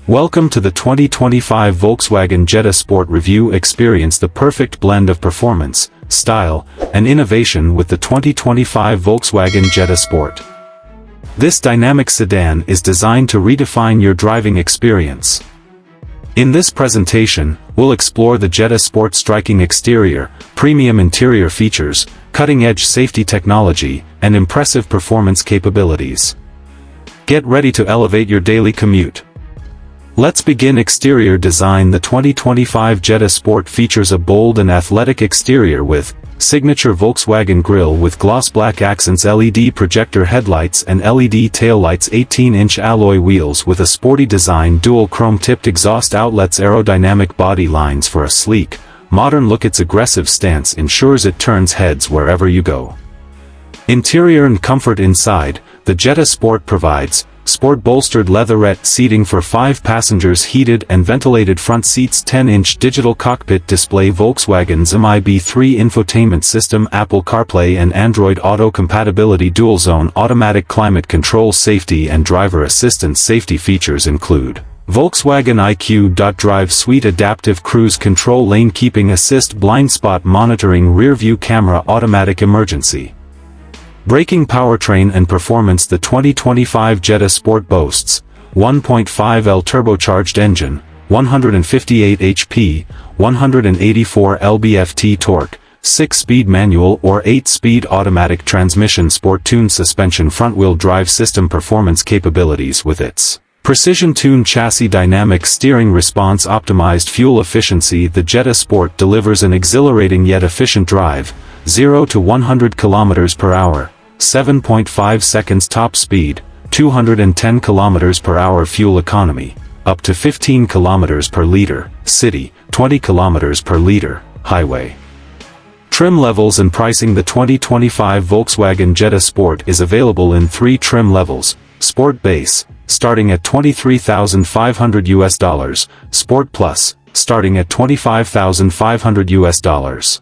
Welcome to the 2025 Volkswagen Jetta Sport review. Experience the perfect blend of performance, style, and innovation with the 2025 Volkswagen Jetta Sport. This dynamic sedan is designed to redefine your driving experience. In this presentation, we'll explore the Jetta Sport's striking exterior, premium interior features, cutting-edge safety technology, and impressive performance capabilities. Get ready to elevate your daily commute. Let's begin exterior design. The 2025 Jetta Sport features a bold and athletic exterior with signature Volkswagen grille with gloss black accents, LED projector headlights and LED taillights, 18-inch alloy wheels with a sporty design, dual chrome-tipped exhaust outlets, aerodynamic body lines for a sleek, modern look. Its aggressive stance ensures it turns heads wherever you go. Interior and comfort. Inside, the Jetta Sport provides sport-bolstered leatherette seating for 5 passengers, heated and ventilated front seats, 10-inch digital cockpit display, Volkswagen's MIB3 infotainment system, Apple CarPlay and Android Auto compatibility, dual-zone automatic climate control. Safety and driver assistance. Safety features include Volkswagen IQ. Drive suite, adaptive cruise control, lane keeping assist, blind spot monitoring, rear-view camera, automatic emergency braking. Powertrain and performance. The 2025 Jetta Sport boasts 1.5L turbocharged engine, 158 HP, 184 lb-ft torque, 6-speed manual or 8-speed automatic transmission, sport-tuned suspension, front-wheel drive system. Performance capabilities with its precision-tuned chassis, dynamic steering response, optimized fuel efficiency. The Jetta Sport delivers an exhilarating yet efficient drive, 0 to 100 km per hour, 7.5 seconds top speed, 210 km per hour fuel economy, up to 15 km per liter, city, 20 km per liter, highway. Trim levels and pricing. The 2025 Volkswagen Jetta Sport is available in 3 trim levels: Sport Base, starting at $23,500, Sport Plus, starting at $25,500,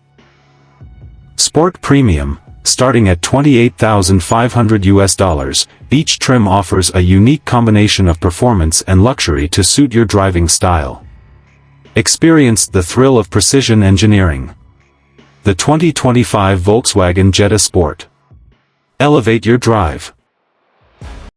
Sport Premium, starting at $28,500. Each trim offers a unique combination of performance and luxury to suit your driving style. Experience the thrill of precision engineering. The 2025 Volkswagen Jetta Sport. Elevate your drive.